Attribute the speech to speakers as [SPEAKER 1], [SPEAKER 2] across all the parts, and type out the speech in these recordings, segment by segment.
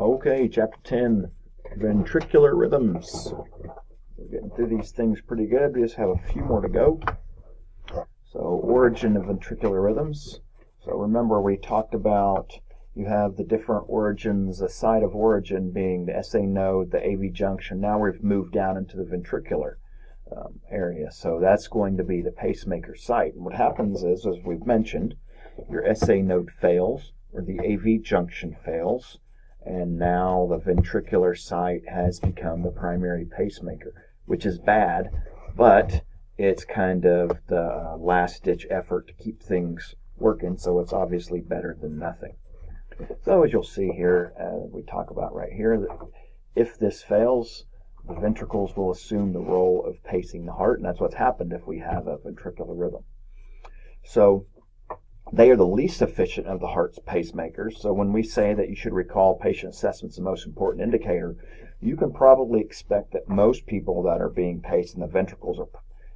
[SPEAKER 1] Okay, chapter 10, ventricular rhythms. We're getting through these things pretty good. We just have a few more to go. So, origin of ventricular rhythms. So remember we talked about you have the different origins, the site of origin being the SA node, the AV junction. Now we've moved down into the ventricular area. So that's going to be the pacemaker site. And what happens is, as we've mentioned, your SA node fails, or the AV junction fails, and now the ventricular site has become the primary pacemaker, which is bad, but it's kind of the last-ditch effort to keep things working, so it's obviously better than nothing. So as you'll see here, we talk about right here, that if this fails, the ventricles will assume the role of pacing the heart, and that's what's happened if we have a ventricular rhythm. So they are the least efficient of the heart's pacemakers. So when we say that you should recall patient assessment's the most important indicator, you can probably expect that most people that are being paced in the ventricles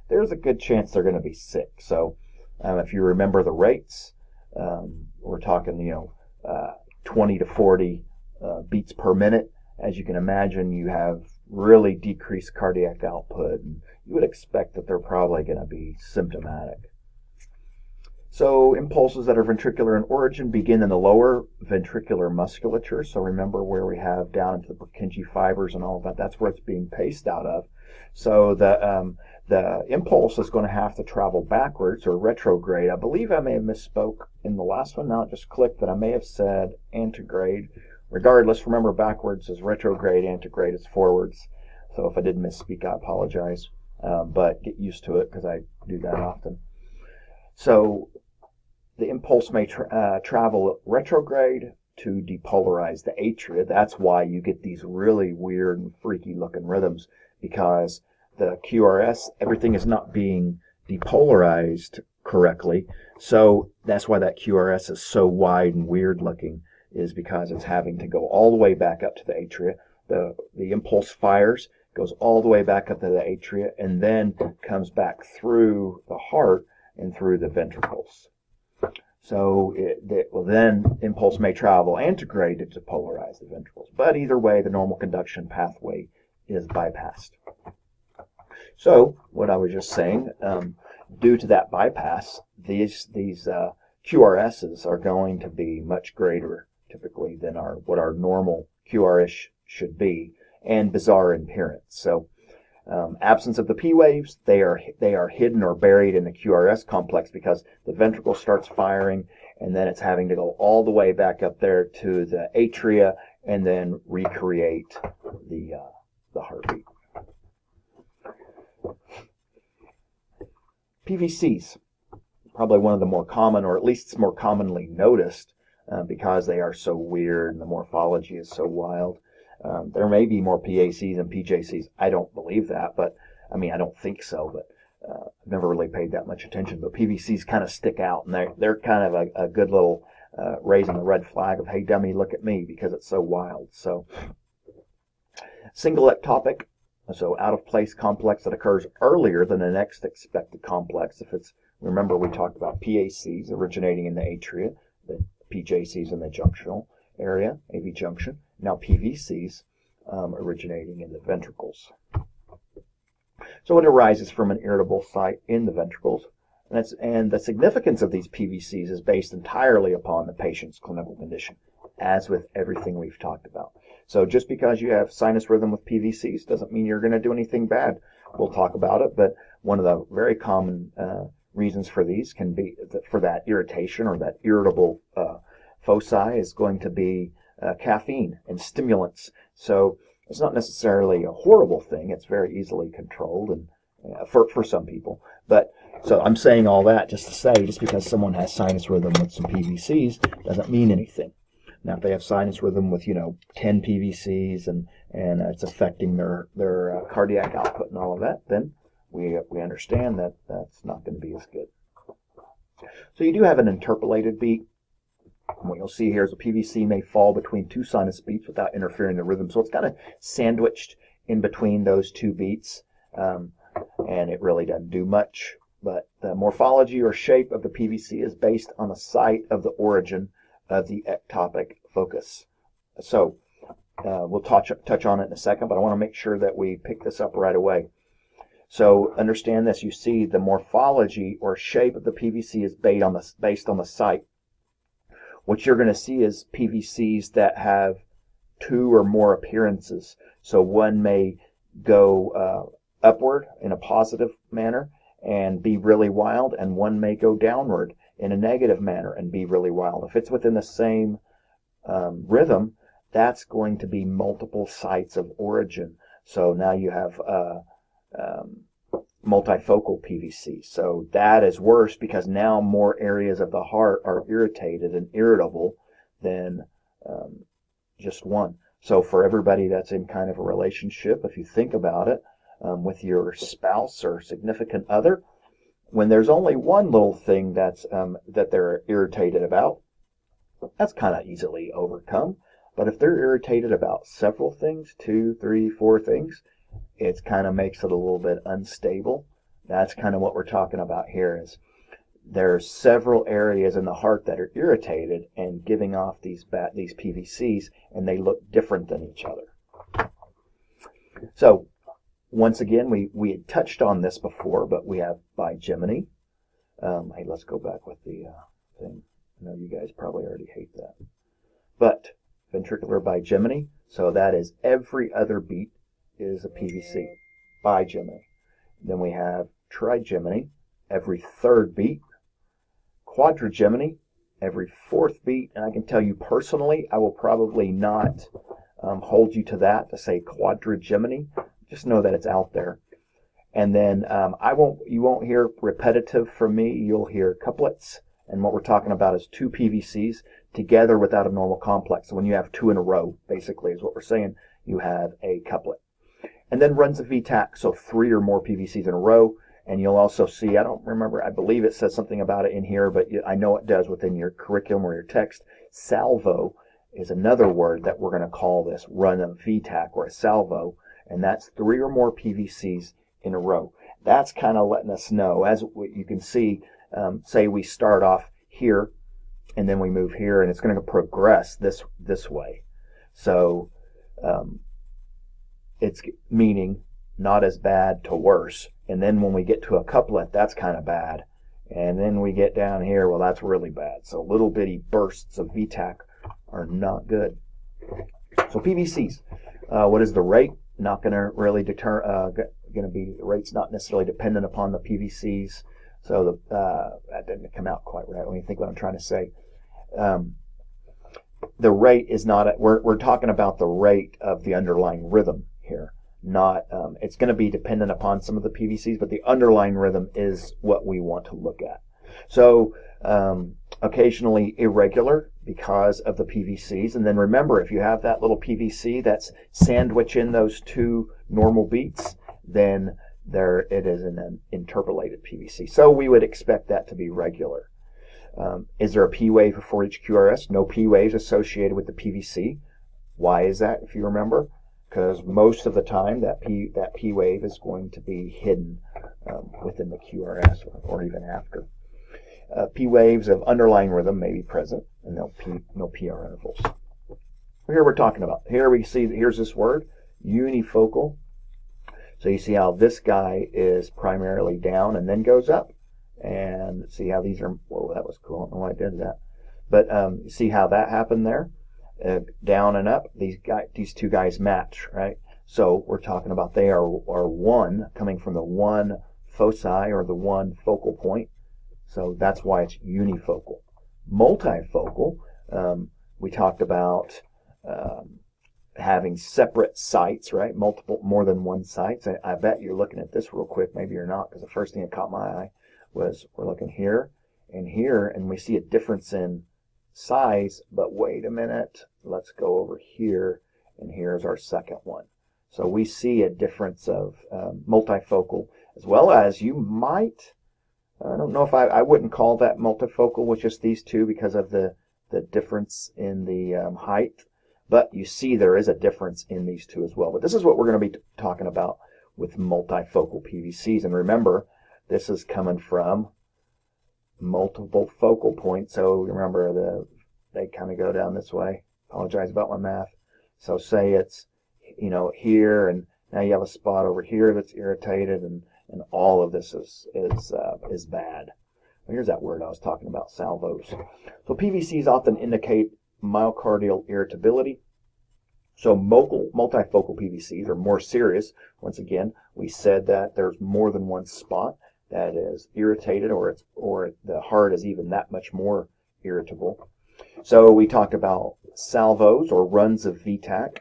[SPEAKER 1] there's a good chance they're going to be sick. So if you remember the rates, we're talking 20 to 40 beats per minute. As you can imagine, you have really decreased cardiac output, and you would expect that they're probably going to be symptomatic. So impulses that are ventricular in origin begin in the lower ventricular musculature. So remember where we have down into the Purkinje fibers and all of that, that's where it's being paced out of. So the impulse is going to have to travel backwards or retrograde. I believe I may have misspoke in the last one. Now it just clicked that I may have said antegrade. Regardless, remember backwards is retrograde, antegrade is forwards. So if I did misspeak, I apologize. But get used to it because I do that often. So the impulse may travel retrograde to depolarize the atria. That's why you get these really weird and freaky looking rhythms, because the QRS, everything is not being depolarized correctly. So that's why that QRS is so wide and weird looking, is because it's having to go all the way back up to the atria. The impulse fires, goes all the way back up to the atria, and then comes back through the heart and through the ventricles. So then impulse may travel antegrade to depolarize the ventricles. But either way, the normal conduction pathway is bypassed. So what I was just saying, due to that bypass, these QRSs are going to be much greater typically than what our normal QRS should be, and bizarre in appearance. So absence of the P waves, they are hidden or buried in the QRS complex because the ventricle starts firing, and then it's having to go all the way back up there to the atria and then recreate the heartbeat. PVCs, probably one of the more common, or at least it's more commonly noticed because they are so weird and the morphology is so wild. There may be more PACs and PJCs. I don't believe that, but I don't think so, but I've never really paid that much attention. But PVCs kind of stick out, and they're kind of a good little raising the red flag of, hey, dummy, look at me, because it's so wild. So single ectopic, so out of place complex that occurs earlier than the next expected complex. Remember we talked about PACs originating in the atria, the PJCs in the junctional area, AV junction. Now PVCs originating in the ventricles. So it arises from an irritable site in the ventricles, and the significance of these PVCs is based entirely upon the patient's clinical condition, as with everything we've talked about. So just because you have sinus rhythm with PVCs doesn't mean you're going to do anything bad. We'll talk about it, but one of the very common reasons for these can be for that irritation or that irritable foci is going to be caffeine and stimulants. So it's not necessarily a horrible thing. It's very easily controlled, and for some people. But so I'm saying all that just to say, just because someone has sinus rhythm with some PVCs doesn't mean anything. Now, if they have sinus rhythm with 10 PVCs and it's affecting their cardiac output and all of that, then we understand that that's not going to be as good. So you do have an interpolated beat. What you'll see here is a PVC may fall between two sinus beats without interfering in the rhythm. So it's kind of sandwiched in between those two beats, and it really doesn't do much. But the morphology or shape of the PVC is based on the site of the origin of the ectopic focus. So we'll touch on it in a second, but I want to make sure that we pick this up right away. So understand this. You see the morphology or shape of the PVC is based on the site. What you're going to see is PVCs that have two or more appearances. So one may go upward in a positive manner and be really wild, and one may go downward in a negative manner and be really wild. If it's within the same rhythm, that's going to be multiple sites of origin. So now you have multifocal PVC. So that is worse because now more areas of the heart are irritated and irritable than just one. So for everybody that's in kind of a relationship, if you think about it, with your spouse or significant other, when there's only one little thing that's that they're irritated about, that's kind of easily overcome. But if they're irritated about several things, 2, 3, 4 things, it kind of makes it a little bit unstable. That's kind of what we're talking about here. Is there's several areas in the heart that are irritated and giving off these PVCs, and they look different than each other. So once again, we had touched on this before, but we have bigeminy. Hey, let's go back with the thing. I know you guys probably already hate that. But ventricular bigeminy, so that is every other beat is a PVC, bigeminy. Then we have trigeminy, every third beat. Quadrigeminy, every fourth beat. And I can tell you personally, I will probably not hold you to that, to say quadrigeminy. Just know that it's out there. And then you won't hear repetitive from me. You'll hear couplets. And what we're talking about is 2 PVCs together without a normal complex. So when you have 2 in a row, basically, is what we're saying, you have a couplet. And then runs a VTAC, so 3 or more PVCs in a row. And you'll also see, I don't remember, I believe it says something about it in here, but I know it does within your curriculum or your text. Salvo is another word that we're going to call this, run a VTAC or a salvo, and that's 3 or more PVCs in a row. That's kind of letting us know, as you can see, say we start off here, and then we move here, and it's going to progress this way. So it's meaning not as bad to worse. And then when we get to a couplet, that's kind of bad. And then we get down here, well, that's really bad. So little bitty bursts of VTAC are not good. So PVCs, what is the rate? Not going to really the rate's not necessarily dependent upon the PVCs. So that didn't come out quite right when you think what I'm trying to say. The rate is not, we're talking about the rate of the underlying rhythm here. Not it's going to be dependent upon some of the PVCs, but the underlying rhythm is what we want to look at. So occasionally irregular because of the PVCs. And then remember, if you have that little PVC that's sandwiched in those 2 normal beats, then there it is an interpolated PVC. So we would expect that to be regular. Is there a P wave before each QRS? No P waves associated with the PVC. Why is that, if you remember? Because most of the time that P wave is going to be hidden within the QRS or even after. P waves of underlying rhythm may be present, and no PR intervals. Here we're talking about. Here we see, here's this word, unifocal. So you see how this guy is primarily down and then goes up. And see how these are, whoa, that was cool. I don't know why I did that. But see how that happened there? Down and up, these 2 guys match, right? So we're talking about they are one, coming from the one foci or the one focal point. So that's why it's unifocal. Multifocal, we talked about having separate sites, right? More than one site. So I bet you're looking at this real quick. Maybe you're not, because the first thing that caught my eye was we're looking here, and we see a difference in size, but wait a minute, let's go over here, and here's our second one. So we see a difference of multifocal, as well as you might, I don't know if I wouldn't call that multifocal with just these 2 because of the difference in the height, but you see there is a difference in these 2 as well. But this is what we're going to be talking about with multifocal PVCs, and remember, this is coming from multiple focal points. So remember, they kind of go down this way. Apologize about my math. So say it's, here, and now you have a spot over here that's irritated, and all of this is bad. Here's that word I was talking about, salvos. So PVCs often indicate myocardial irritability. So multifocal PVCs are more serious. Once again, we said that there's more than one spot that is irritated, or the heart is even that much more irritable. So we talked about salvos or runs of VTAC.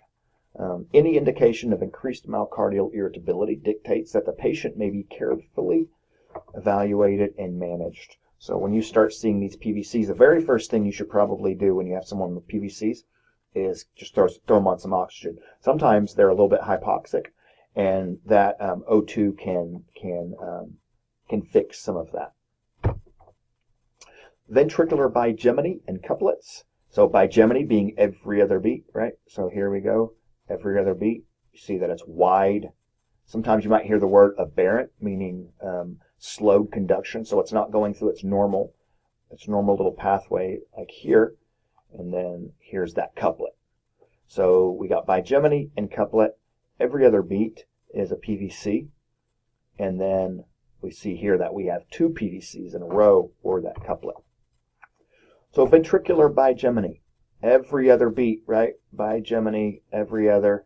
[SPEAKER 1] Any indication of increased myocardial irritability dictates that the patient may be carefully evaluated and managed. So when you start seeing these PVCs, the very first thing you should probably do when you have someone with PVCs is just throw them on some oxygen. Sometimes they're a little bit hypoxic, and that O2 can fix some of that. Ventricular bigeminy and couplets. So bigeminy being every other beat, right? So here we go, every other beat. You see that it's wide. Sometimes you might hear the word aberrant, meaning slowed conduction. So it's not going through its normal little pathway like here. And then here's that couplet. So we got bigeminy and couplet. Every other beat is a PVC. And then we see here that we have two PVCs in a row, or that couplet. So ventricular bigeminy, every other beat, right? Bigeminy, every other.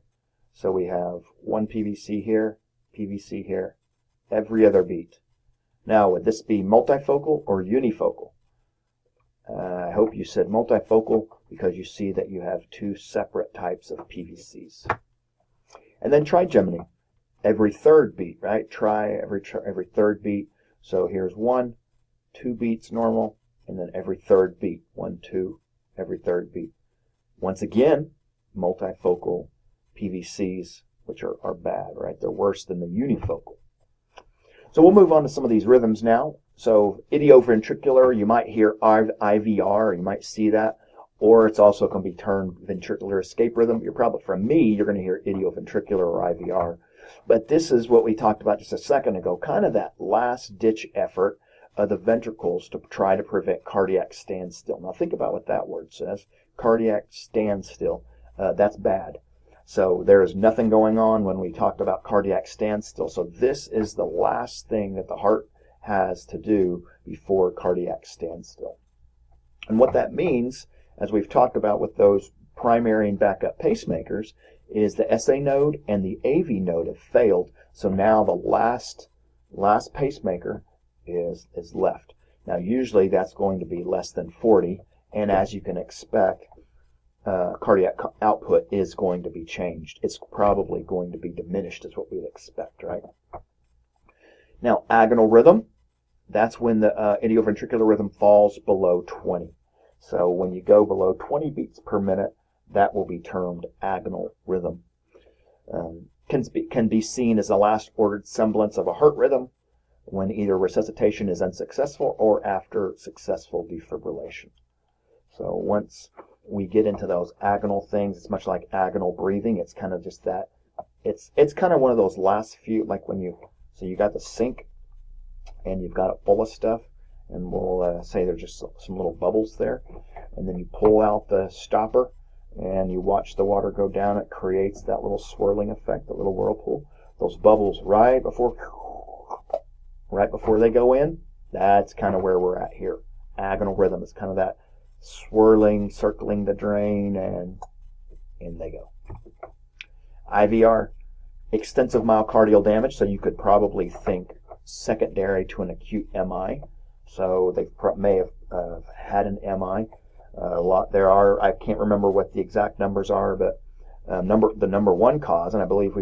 [SPEAKER 1] So we have one PVC here, every other beat. Now, would this be multifocal or unifocal? I hope you said multifocal, because you see that you have two separate types of PVCs. And then trigeminy, every third beat, right? Every third beat. So here's 1, 2 beats normal, and then every third beat, 1, 2, every third beat. Once again, multifocal PVCs, which are bad, right? They're worse than the unifocal. So we'll move on to some of these rhythms now. So idioventricular, you might hear IVR, you might see that, or it's also going to be termed ventricular escape rhythm. You're going to hear idioventricular or IVR. But this is what we talked about just a second ago, kind of that last-ditch effort of the ventricles to try to prevent cardiac standstill. Now think about what that word says, cardiac standstill. That's bad. So there is nothing going on when we talked about cardiac standstill. So this is the last thing that the heart has to do before cardiac standstill. And what that means, as we've talked about with those primary and backup pacemakers, is the SA node and the AV node have failed. So now the last pacemaker is left. Now usually that's going to be less than 40, and as you can expect, cardiac output is going to be changed. It's probably going to be diminished, is what we'd expect, right? Now, agonal rhythm, that's when the idioventricular rhythm falls below 20. So when you go below 20 beats per minute, that will be termed agonal rhythm. Can be seen as a last-ordered semblance of a heart rhythm when either resuscitation is unsuccessful or after successful defibrillation. So once we get into those agonal things, it's much like agonal breathing. It's kind of just that. It's kind of one of those last few, like when so you got the sink and you've got it full of stuff, and we'll say there's just some little bubbles there, and then you pull out the stopper and you watch the water go down. It creates that little swirling effect, the little whirlpool. Those bubbles right before they go in, that's kind of where we're at here. Agonal rhythm is kind of that swirling, circling the drain, and in they go. IVR, extensive myocardial damage, so you could probably think secondary to an acute MI. So they may have had an MI. I can't remember what the exact numbers are, but the number one cause, and I believe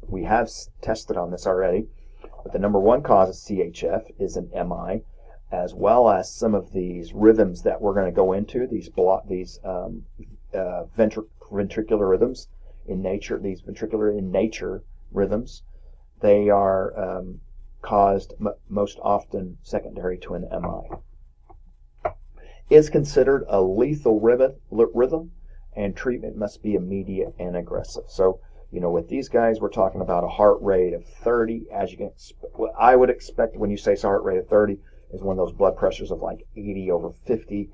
[SPEAKER 1] we have tested on this already, but the number one cause of CHF is an MI, as well as some of these rhythms that we're going to go into, these ventricular rhythms in nature, these ventricular in nature rhythms. They are caused most often secondary to an MI. Is considered a lethal rhythm, and treatment must be immediate and aggressive. So, with these guys, we're talking about a heart rate of 30. As you can, I would expect when you say it's a heart rate of 30, is one of those blood pressures of like 80 over 50.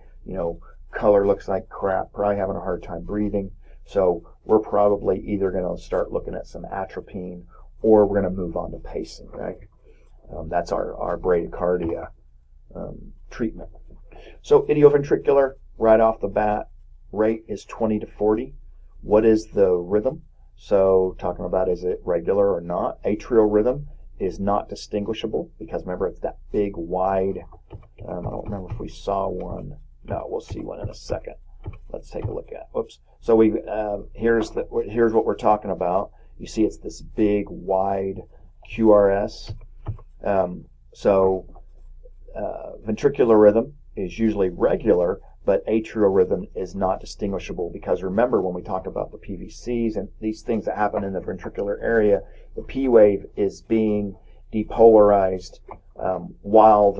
[SPEAKER 1] Color looks like crap, probably having a hard time breathing. So we're probably either going to start looking at some atropine, or we're going to move on to pacing, right? That's our bradycardia treatment. So idioventricular, right off the bat, rate is 20 to 40. What is the rhythm? So talking about, is it regular or not? Atrial rhythm is not distinguishable, because remember, it's that big, wide, I don't remember if we saw one. No, we'll see one in a second. Let's take a look at. Whoops. So here's what we're talking about. You see, it's this big, wide QRS. Ventricular rhythm is usually regular, but atrial rhythm is not distinguishable, because remember, when we talked about the PVCs and these things that happen in the ventricular area, the P wave is being depolarized while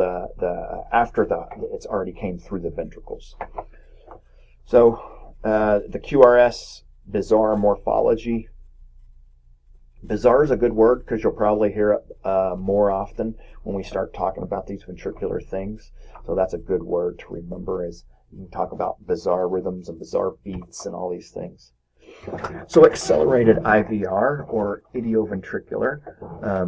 [SPEAKER 1] it's already came through the ventricles. So the QRS, bizarre morphology. Bizarre is a good word, because you'll probably hear it more often when we start talking about these ventricular things. So that's a good word to remember, as you can talk about bizarre rhythms and bizarre beats and all these things. So accelerated IVR, or idioventricular,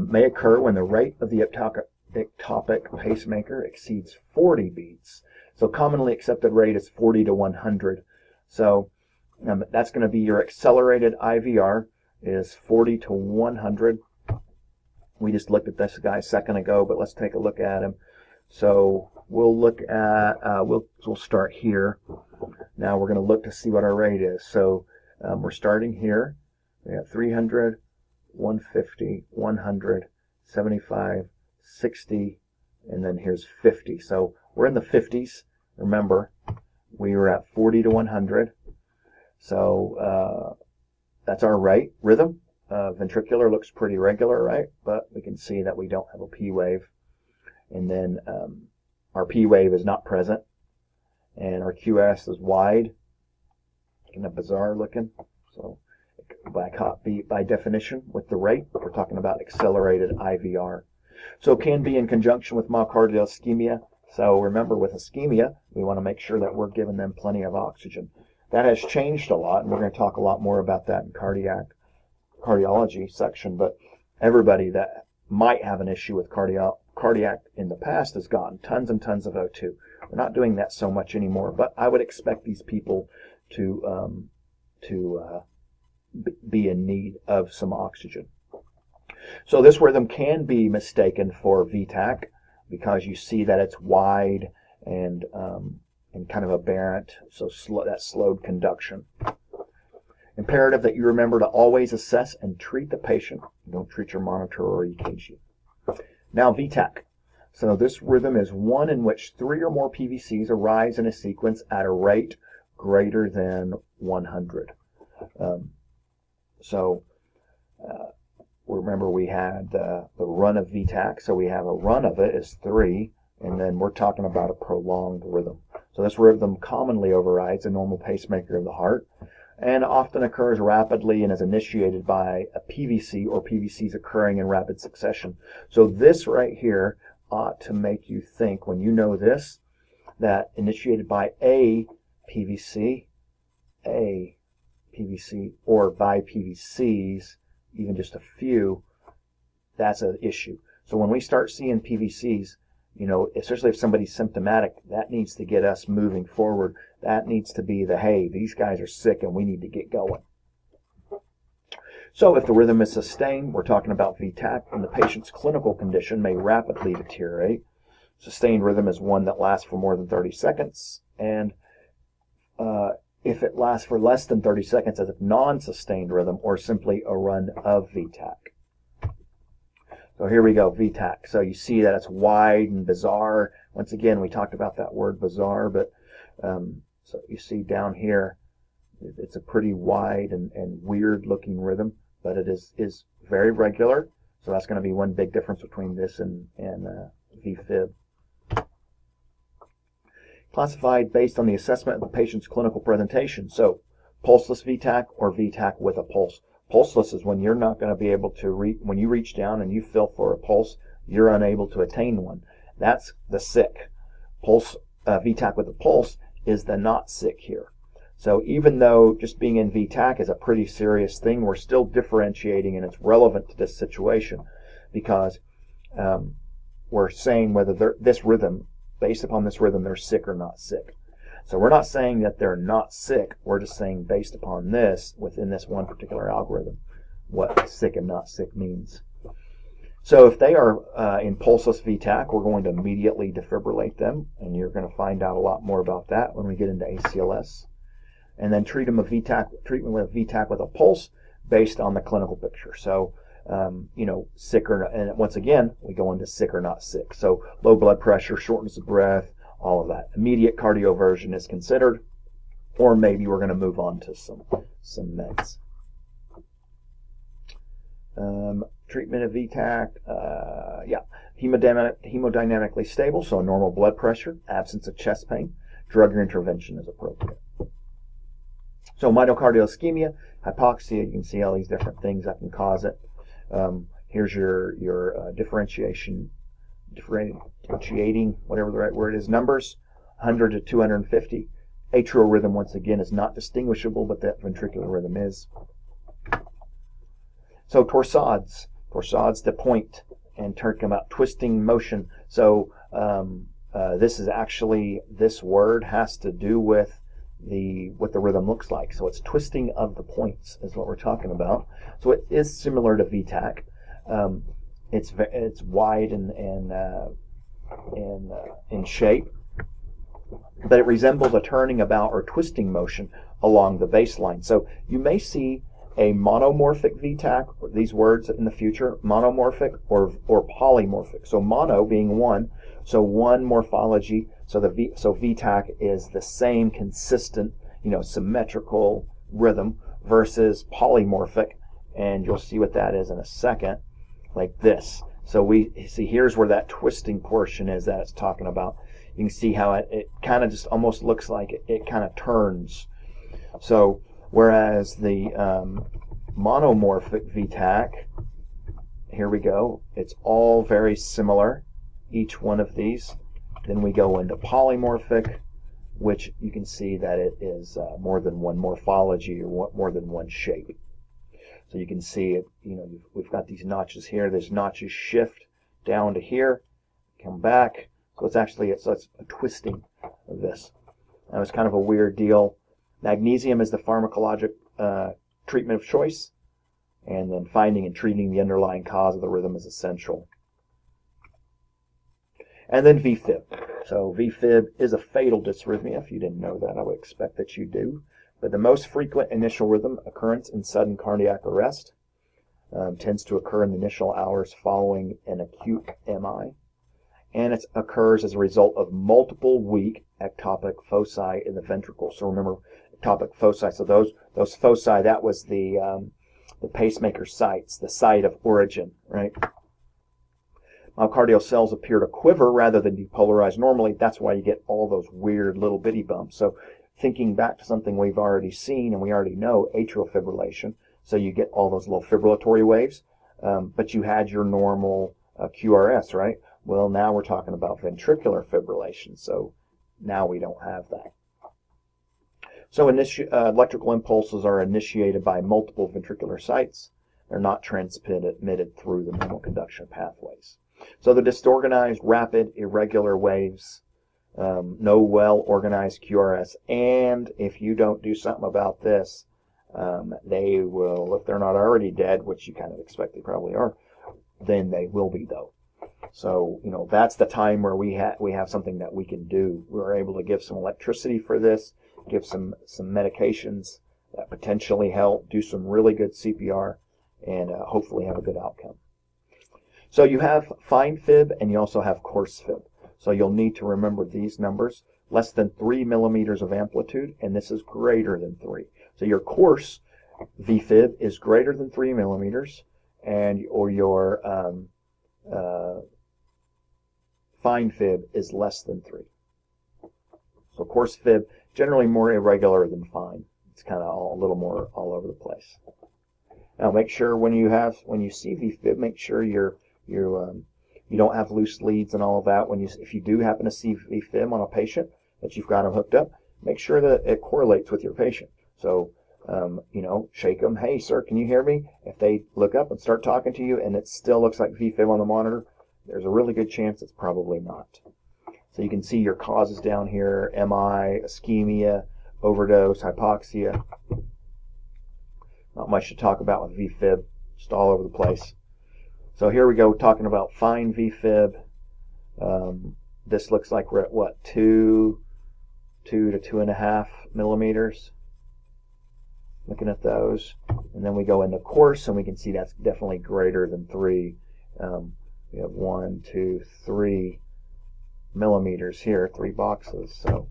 [SPEAKER 1] may occur when the rate of the ectopic pacemaker exceeds 40 beats. So commonly accepted rate is 40 to 100. So that's going to be your accelerated IVR, is 40 to 100. We just looked at this guy a second ago, but let's take a look at him. So we'll look at, we'll start here. Now we're going to look to see what our rate is. So we're starting here. We have 300, 150, 100, 75, 60, and then here's 50. So we're in the 50s. Remember, we were at 40 to 100. So that's our rate. Rhythm, ventricular looks pretty regular, right? But we can see that we don't have a P wave. And then our P wave is not present. And our QRS is wide. Kind of bizarre looking. So by definition, with the rate, we're talking about accelerated IVR. So it can be in conjunction with myocardial ischemia. So remember, with ischemia, we want to make sure that we're giving them plenty of oxygen. That has changed a lot, and we're going to talk a lot more about that in cardiology section. But everybody that might have an issue with cardiac in the past has gotten tons and tons of O2. We're not doing that so much anymore, but I would expect these people to be in need of some oxygen. So this rhythm can be mistaken for VTAC, because you see that it's wide and kind of aberrant, so that slowed conduction. Imperative that you remember to always assess and treat the patient. Don't treat your monitor or EKG. Now VTAC. So this rhythm is one in which 3 or more PVCs arise in a sequence at a rate greater than 100. Remember, we had the run of VTAC, so we have a run of it is 3, and then we're talking about a prolonged rhythm. So this rhythm commonly overrides a normal pacemaker of the heart, and often occurs rapidly and is initiated by a PVC or PVCs occurring in rapid succession. So this right here ought to make you think, when you know this, that initiated by a PVC, or by PVCs, even just a few, that's an issue. So when we start seeing PVCs, especially if somebody's symptomatic, that needs to get us moving forward. That needs to be hey, these guys are sick and we need to get going. So if the rhythm is sustained, we're talking about VTAC, and the patient's clinical condition may rapidly deteriorate. Sustained rhythm is one that lasts for more than 30 seconds, and if it lasts for less than 30 seconds as a non-sustained rhythm, or simply a run of VTAC. So here we go, VTAC. So you see that it's wide and bizarre. Once again, we talked about that word bizarre, but so you see down here, it's a pretty wide and weird looking rhythm, but it is very regular. So that's going to be one big difference between this and VFib. Classified based on the assessment of the patient's clinical presentation. So pulseless VTAC or VTAC with a pulse. Pulseless is when you're not going to be able to when you reach down and you feel for a pulse, you're unable to attain one. That's the sick. VTAC with a pulse is the not sick here. So even though just being in VTAC is a pretty serious thing, we're still differentiating, and it's relevant to this situation because we're saying whether this rhythm, based upon this rhythm, they're sick or not sick. So we're not saying that they're not sick. We're just saying based upon this, within this one particular algorithm, what sick and not sick means. So if they are in pulseless VTAC, we're going to immediately defibrillate them, and you're going to find out a lot more about that when we get into ACLS. And then treatment with VTAC with a pulse based on the clinical picture. So, sick or not, and once again, we go into sick or not sick. So low blood pressure, shortness of breath, all of that. Immediate cardioversion is considered, or maybe we're going to move on to some meds. Treatment of VTAC, hemodynamically stable, so normal blood pressure, absence of chest pain, drug intervention is appropriate. So myocardial ischemia, hypoxia, you can see all these different things that can cause it. Here's your differentiating, whatever the right word is, numbers, 100 to 250. Atrial rhythm, once again, is not distinguishable, but that ventricular rhythm is. So torsades to point, and talking about twisting motion. So this word has to do with what the rhythm looks like. So it's twisting of the points is what we're talking about. So it is similar to VTAC. It's wide in shape, but it resembles a turning about or twisting motion along the baseline. So you may see a monomorphic VTAC, or these words in the future, monomorphic or polymorphic. So mono being one, so one morphology. So VTAC is the same consistent, symmetrical rhythm versus polymorphic, and you'll see what that is in a second, like this. So we see here's where that twisting portion is that it's talking about. You can see how it kind of just almost looks like it kind of turns. So whereas the monomorphic VTAC, here we go, it's all very similar, each one of these. Then we go into polymorphic, which you can see that it is more than one morphology or more than one shape. So you can see it, we've got these notches here. There's notches shift down to here, come back. So it's actually it's a twisting of this. That was kind of a weird deal. Magnesium is the pharmacologic treatment of choice, and then finding and treating the underlying cause of the rhythm is essential. And then VFib. So VFib is a fatal dysrhythmia. If you didn't know that, I would expect that you do. But the most frequent initial rhythm occurrence in sudden cardiac arrest tends to occur in the initial hours following an acute MI. And it occurs as a result of multiple weak ectopic foci in the ventricle. So remember, ectopic foci. So those foci, that was the pacemaker sites, the site of origin, right? Myocardial cells appear to quiver rather than depolarize normally. That's why you get all those weird little bitty bumps. So thinking back to something we've already seen and we already know, atrial fibrillation. So you get all those little fibrillatory waves, but you had your normal QRS, right? Well, now we're talking about ventricular fibrillation. So now we don't have that. So electrical impulses are initiated by multiple ventricular sites. They're not transmitted through the normal conduction pathways. So the disorganized, rapid, irregular waves, no well-organized QRS, and if you don't do something about this, they will, if they're not already dead, which you kind of expect they probably are, then they will be, though. So, that's the time where we have something that we can do. We're able to give some electricity for this, give some medications that potentially help, do some really good CPR, and hopefully have a good outcome. So you have fine fib and you also have coarse fib. So you'll need to remember these numbers, less than 3 millimeters of amplitude, and this is greater than 3. So your coarse VFib is greater than 3 millimeters, or your fine fib is less than 3. So coarse fib, generally more irregular than fine. It's kind of a little more all over the place. Now make sure when you see VFib, make sure you don't have loose leads and all of that. If you do happen to see VFib on a patient that you've got them hooked up, make sure that it correlates with your patient. So, shake them. Hey, sir, can you hear me? If they look up and start talking to you and it still looks like VFib on the monitor, there's a really good chance it's probably not. So you can see your causes down here: MI, ischemia, overdose, hypoxia. Not much to talk about with VFib, just all over the place. So here we go, talking about fine VFib. This looks like we're at what, 2 to 2.5 millimeters. Looking at those, and then we go into coarse, and we can see that's definitely greater than 3. We have 1, 2, 3 millimeters here, 3 boxes. So,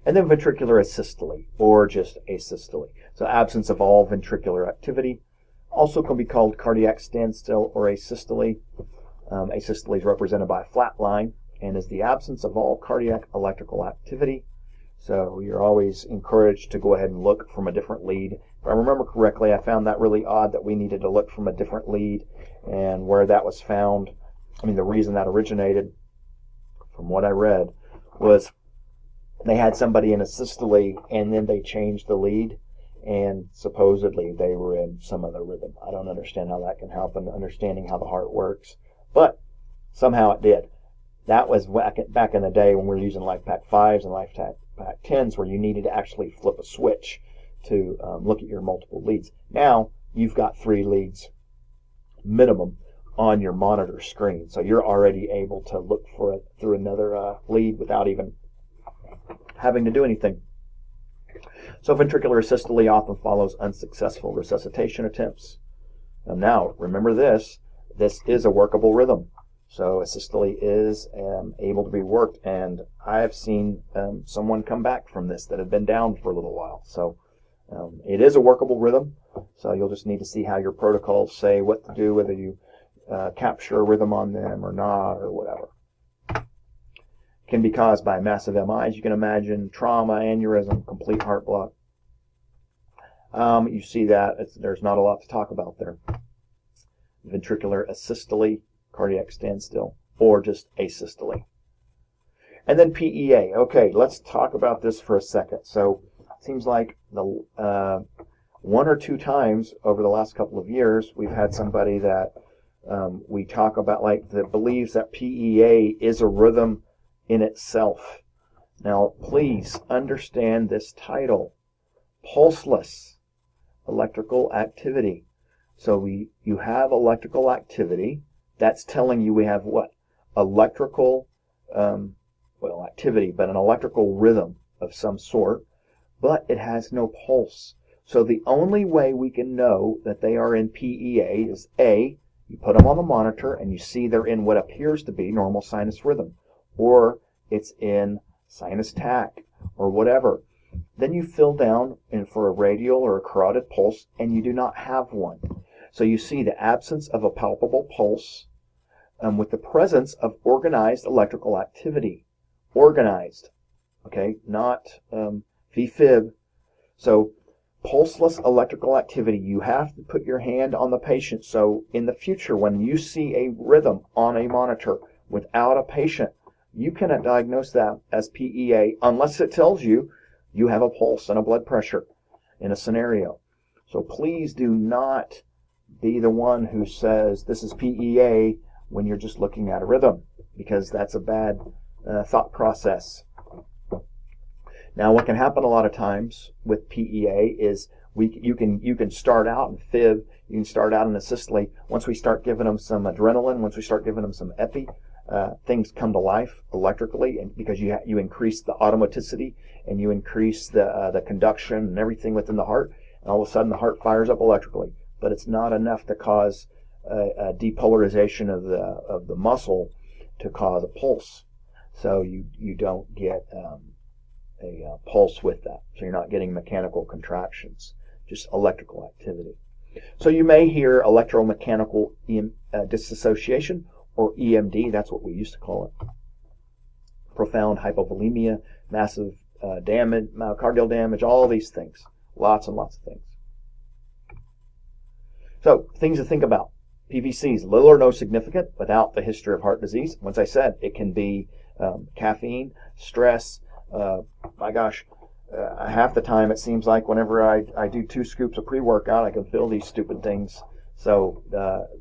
[SPEAKER 1] and then ventricular asystole, or just asystole. So absence of all ventricular activity. Also can be called cardiac standstill or asystole. Asystole is represented by a flat line and is the absence of all cardiac electrical activity. So you're always encouraged to go ahead and look from a different lead. If I remember correctly, I found that really odd that we needed to look from a different lead, and where that was found, the reason that originated, from what I read, was they had somebody in a systole and then they changed the lead, and supposedly they were in some other rhythm. I don't understand how that can help in understanding how the heart works, but somehow it did. That was back in the day when we were using LifePak 5s and LifePak 10s, where you needed to actually flip a switch to look at your multiple leads. Now you've got 3 leads minimum on your monitor screen, so you're already able to look for it through another lead without even having to do anything. So ventricular asystole often follows unsuccessful resuscitation attempts. Now remember this is a workable rhythm. So asystole is able to be worked, and I have seen someone come back from this that had been down for a little while. So it is a workable rhythm. So you'll just need to see how your protocols say what to do, whether you capture a rhythm on them or not, or whatever. It can be caused by massive MI, as you can imagine, trauma, aneurysm, complete heart block. You see that there's not a lot to talk about there. Ventricular asystole, cardiac standstill, or just asystole. And then PEA. Okay, let's talk about this for a second. So it seems like the 1 or 2 times over the last couple of years we've had somebody that we talk about that believes that PEA is a rhythm in itself. Now please understand this title: pulseless electrical activity. So you have electrical activity. That's telling you we have what? Electrical, activity, but an electrical rhythm of some sort, but it has no pulse. So the only way we can know that they are in PEA is A, you put them on the monitor and you see they're in what appears to be normal sinus rhythm, or it's in sinus tach, or whatever. Then you fill down for a radial or a carotid pulse, and you do not have one. So you see the absence of a palpable pulse with the presence of organized electrical activity. Organized, okay, not VFib. So pulseless electrical activity, you have to put your hand on the patient. So in the future, when you see a rhythm on a monitor without a patient, you cannot diagnose that as PEA unless it tells you you have a pulse and a blood pressure in a scenario. So please do not be the one who says this is PEA when you're just looking at a rhythm, because that's a bad thought process. Now, what can happen a lot of times with PEA is you can start out in fib, you can start out in asystole. Once we start giving them some adrenaline, once we start giving them some epi, things come to life electrically, and because you increase the automaticity and you increase the conduction and everything within the heart, and all of a sudden the heart fires up electrically. But it's not enough to cause a depolarization of the muscle to cause a pulse. So you don't get a pulse with that. So you're not getting mechanical contractions, just electrical activity. So you may hear electromechanical dissociation, or EMD, that's what we used to call it. Profound hypovolemia, massive damage, myocardial damage, all these things. Lots and lots of things. So, things to think about. PVCs, little or no significant without the history of heart disease. Once I said, it can be caffeine, stress, my gosh, half the time it seems like whenever I do 2 scoops of pre-workout, I can feel these stupid things. So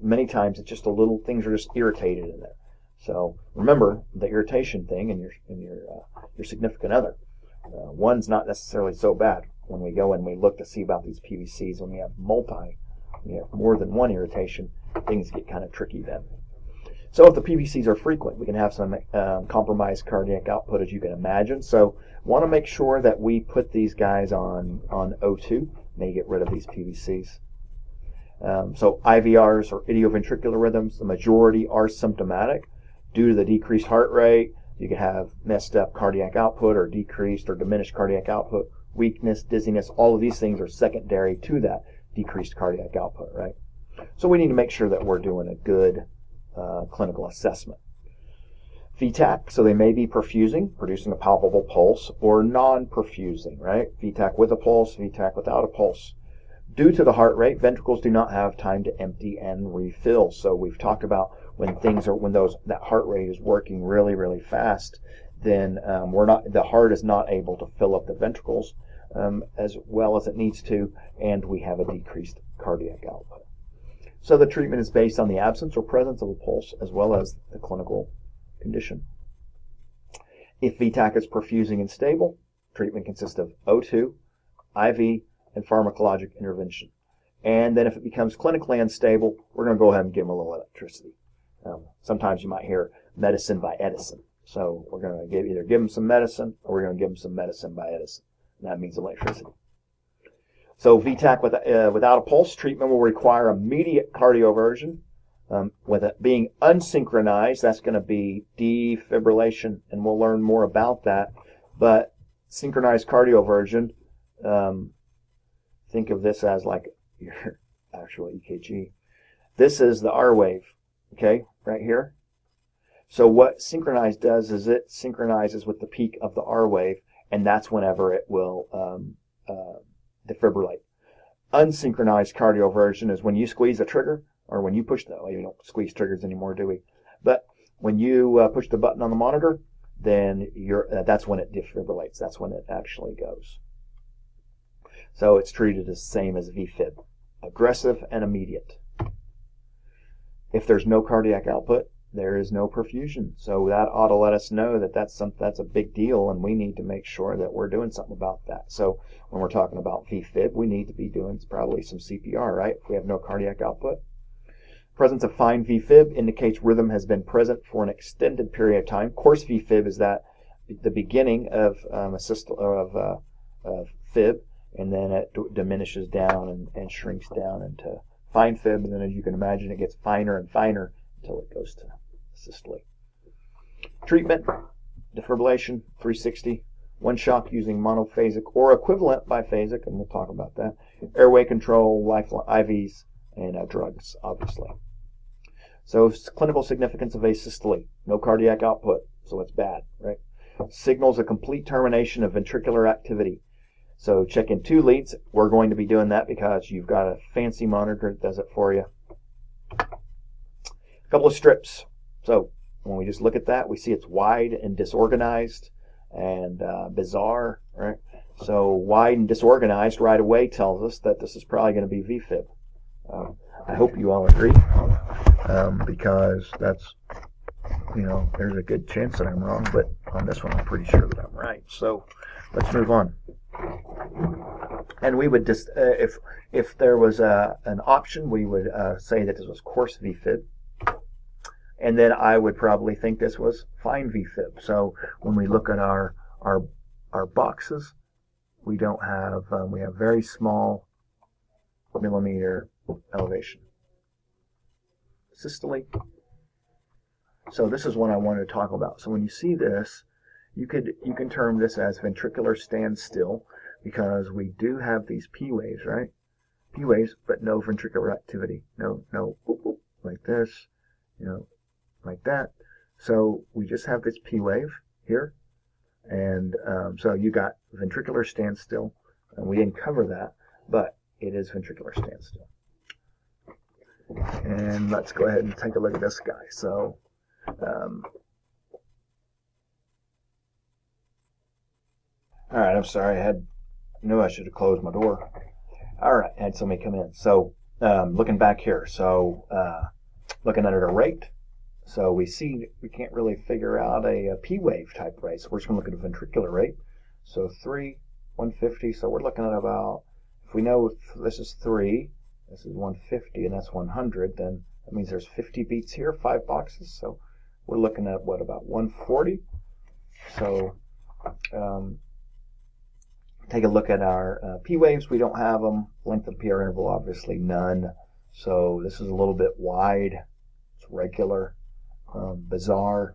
[SPEAKER 1] many times it's just things are just irritated in there. So remember the irritation thing in your significant other. One's not necessarily so bad. When we go and we look to see about these PVCs, when we have more than one irritation, things get kind of tricky then. So if the PVCs are frequent, we can have some compromised cardiac output, as you can imagine. So want to make sure that we put these guys on O2, may get rid of these PVCs. So IVRs or idioventricular rhythms, the majority are symptomatic due to the decreased heart rate. You can have messed up cardiac output or decreased or diminished cardiac output, weakness, dizziness. All of these things are secondary to that decreased cardiac output, right? So we need to make sure that we're doing a good clinical assessment. VTAC, so they may be perfusing, producing a palpable pulse, or non-perfusing, right? VTAC with a pulse, VTAC without a pulse. Due to the heart rate, ventricles do not have time to empty and refill. So we've talked about when that heart rate is working really, really fast, then the heart is not able to fill up the ventricles as well as it needs to, and we have a decreased cardiac output. So the treatment is based on the absence or presence of a pulse as well as the clinical condition. If VTAC is perfusing and stable, treatment consists of O2, IV, and pharmacologic intervention. And then if it becomes clinically unstable, we're going to go ahead and give them a little electricity. Sometimes you might hear medicine by Edison. So we're going to either give them some medicine or we're going to give them some medicine by Edison. And that means electricity. So VTAC without a pulse, treatment will require immediate cardioversion. With it being unsynchronized, that's going to be defibrillation, and we'll learn more about that. But synchronized cardioversion, think of this as like your actual EKG. This is the R wave, okay, right here. So what synchronized does is it synchronizes with the peak of the R wave, and that's whenever it will defibrillate. Unsynchronized cardioversion is when you squeeze a trigger, or when you push we don't squeeze triggers anymore, do we? But when you push the button on the monitor, then that's when it defibrillates. That's when it actually goes. So it's treated the same as VFib, aggressive and immediate. If there's no cardiac output, there is no perfusion. So that ought to let us know that that's a big deal, and we need to make sure that we're doing something about that. So when we're talking about VFib, we need to be doing probably some CPR, right? If we have no cardiac output. Presence of fine VFib indicates rhythm has been present for an extended period of time. Coarse VFib is the beginning of fib, and then it diminishes down and shrinks down into fine fib, and then as you can imagine, it gets finer and finer until it goes to systole. Treatment, defibrillation, 360, one shock using monophasic or equivalent biphasic, and we'll talk about that. Airway control, lifeline, IVs, and drugs, obviously. So clinical significance of asystole, no cardiac output, so it's bad, right? Signals a complete termination of ventricular activity. So check in 2 leads. We're going to be doing that because you've got a fancy monitor that does it for you. A couple of strips. So when we just look at that, we see it's wide and disorganized and bizarre, right? So wide and disorganized right away tells us that this is probably going to be VFib. I hope you all agree, because that's, there's a good chance that I'm wrong, but on this one I'm pretty sure that I'm right. So let's move on. And we would just, if there was an option, we would say that this was coarse VFib, and then I would probably think this was fine VFib. So when we look at our boxes, we don't have we have very small millimeter elevation. Systole. So this is what I wanted to talk about. So when you see this, you can term this as ventricular standstill, because we do have these P waves, right? P waves, but no ventricular activity. No, boop, boop, like this, like that. So we just have this P wave here, and so you got ventricular standstill, and we didn't cover that, but it is ventricular standstill. And let's go ahead and take a look at this guy. So All right, I'm sorry. Knew I should have closed my door. All right, had somebody come in. So looking back here, so looking at a rate, so we see we can't really figure out a P wave type rate. So we're just going to look at a ventricular rate. So 3, 150. So we're looking at about, if we know this is 3, this is 150, and that's 100, then that means there's 50 beats here, 5 boxes. So we're looking at what, about 140. So take a look at our P waves. We don't have them. Length of PR interval, obviously none. So this is a little bit wide. It's regular, bizarre.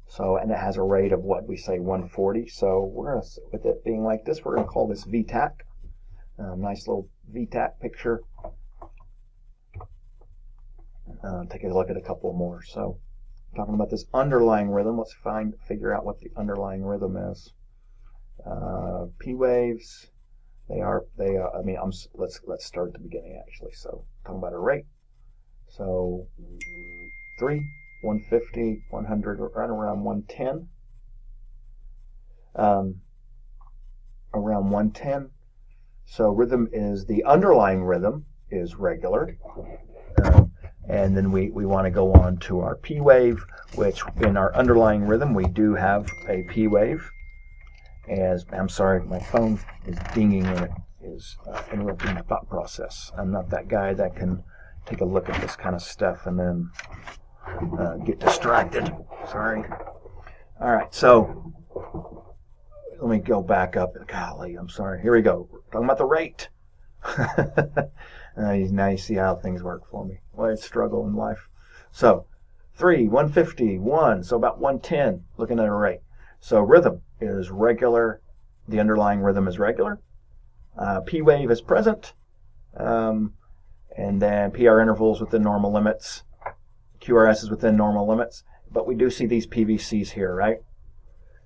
[SPEAKER 1] So, and it has a rate of what we say 140. So we're going to, with it being like this, we're going to call this VTAC. Nice little VTAC picture. Take a look at a couple more. So talking about this underlying rhythm, let's figure out what the underlying rhythm is. P waves, let's start at the beginning actually. So talking about a rate. So 3, 150, 100, right around 110. Around 110. So rhythm is, the underlying rhythm is regular. And then we want to go on to our P wave, which in our underlying rhythm we do have a P wave. As I'm sorry, my phone is dinging and it is interrupting my thought process. I'm not that guy that can take a look at this kind of stuff and then get distracted. Sorry. All right, so let me go back up. Golly, I'm sorry. Here we go. We're talking about the rate. Now you see how things work for me. Well, it's struggle in life. So 3, 150, 1, so about 110, looking at a rate. So rhythm is regular. The underlying rhythm is regular. P wave is present. And then PR intervals within normal limits. QRS is within normal limits. But we do see these PVCs here, right?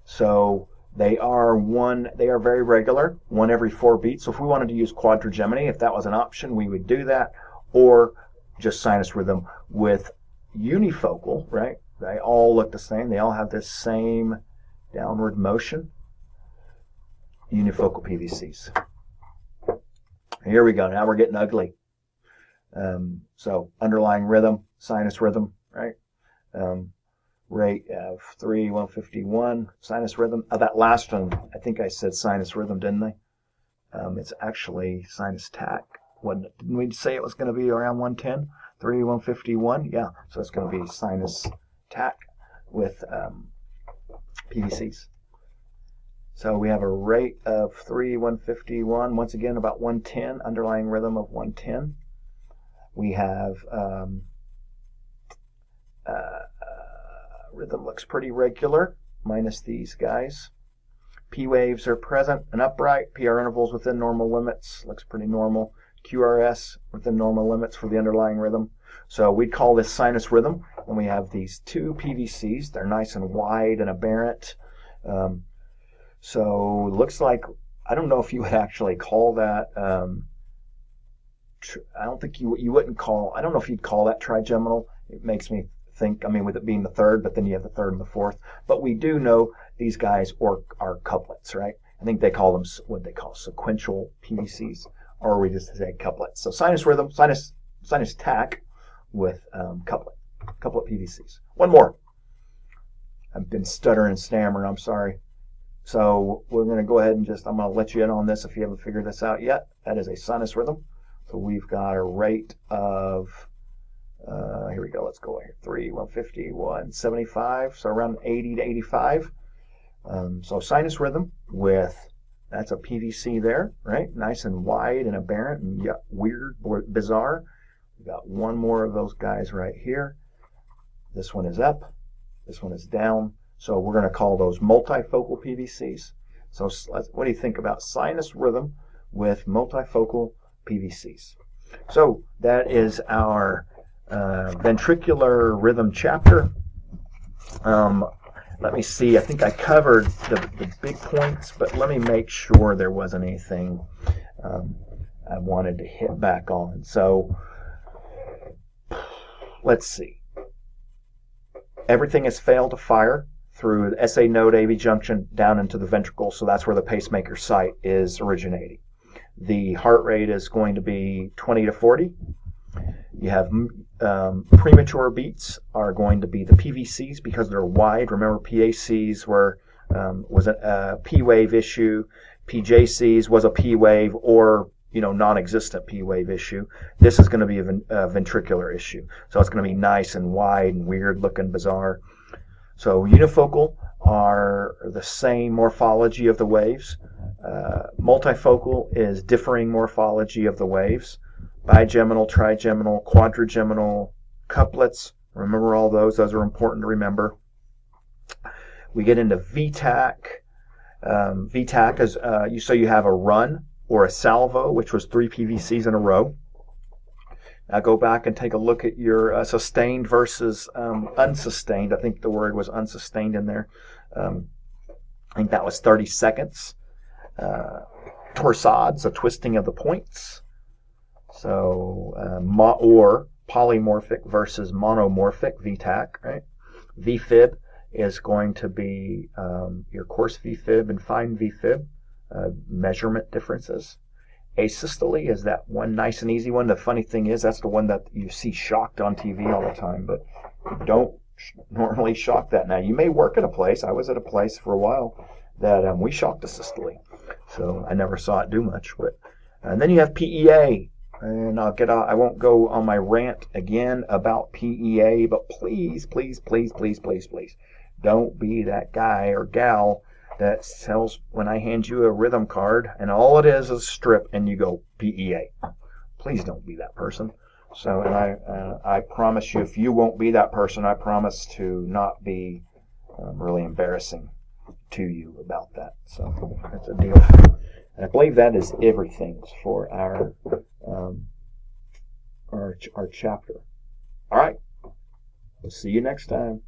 [SPEAKER 1] So they are very regular, 1 every 4 beats. So if we wanted to use quadrigeminy, if that was an option, we would do that. Or just sinus rhythm with unifocal, right? They all look the same. They all have this same downward motion. Unifocal PVCs. Here we go. Now we're getting ugly. So underlying rhythm, sinus rhythm, right? Rate of 3, 151, sinus rhythm. That last one, I think I said sinus rhythm, didn't I? It's actually sinus tack. Didn't we say it was going to be around 110? 3, 151? Yeah, so it's going to be sinus tack with PVCs. So we have a rate of 3, 151. Once again, about 110, underlying rhythm of 110. We have rhythm looks pretty regular, minus these guys. P waves are present and upright. PR intervals within normal limits. Looks pretty normal. QRS within normal limits for the underlying rhythm. So we'd call this sinus rhythm. And we have these 2 PVCs. They're nice and wide and aberrant. So looks like, I don't know if you would actually call that, I don't think you wouldn't call, I don't know if you'd call that trigeminal. It makes me think, I mean, with it being the 3rd, but then you have the 3rd and the 4th. But we do know these guys are couplets, right? I think they call them, what they call sequential PVCs, or we just say couplets. So sinus rhythm, sinus tack with couplet PVCs. One more. I've been stuttering and stammering, I'm sorry. So we're going to go ahead and I'm going to let you in on this if you haven't figured this out yet. That is a sinus rhythm. So we've got a rate of, here we go, let's go here, 3, 150, 175, so around 80 to 85. So sinus rhythm with, that's a PVC there, right? Nice and wide and aberrant and weird or bizarre. We've got one more of those guys right here. This one is up, this one is down. So we're going to call those multifocal PVCs. So what do you think about sinus rhythm with multifocal PVCs? So that is our ventricular rhythm chapter. Let me see. I think I covered the big points, but let me make sure there wasn't anything I wanted to hit back on. So let's see. Everything has failed to fire. through the SA node, AV junction, down into the ventricle. So that's where the pacemaker site is originating. The heart rate is going to be 20 to 40. You have premature beats are going to be the PVCs because they're wide. Remember, PACs was a P wave issue. PJCs was a P wave or non-existent P wave issue. This is going to be a ventricular issue. So it's going to be nice and wide and weird looking, bizarre. So unifocal are the same morphology of the waves. Multifocal is differing morphology of the waves. Bigeminal, trigeminal, quadrigeminal, couplets. Remember all those. Those are important to remember. We get into VTAC. VTAC is so you have a run or a salvo, which was 3 PVCs in a row. Now go back and take a look at your sustained versus unsustained. I think the word was unsustained in there. I think that was 30 seconds. Torsades, a twisting of the points. So or polymorphic versus monomorphic VTAC, right? VFib is going to be your coarse VFib and fine VFib. Measurement differences. Asystole is that one nice and easy one. The funny thing is that's the one that you see shocked on TV all the time, but you don't normally shock that. Now you may work at a place. I was at a place for a while that we shocked asystole, so I never saw it do much. But and then you have PEA, and I won't go on my rant again about PEA, but please, please, please, please, please, please, don't be that guy or gal that tells when I hand you a rhythm card and all it is a strip and you go PEA. Please don't be that person. So, and I promise you, if you won't be that person, I promise to not be really embarrassing to you about that. So that's a deal. And I believe that is everything for our chapter. All right. We'll see you next time.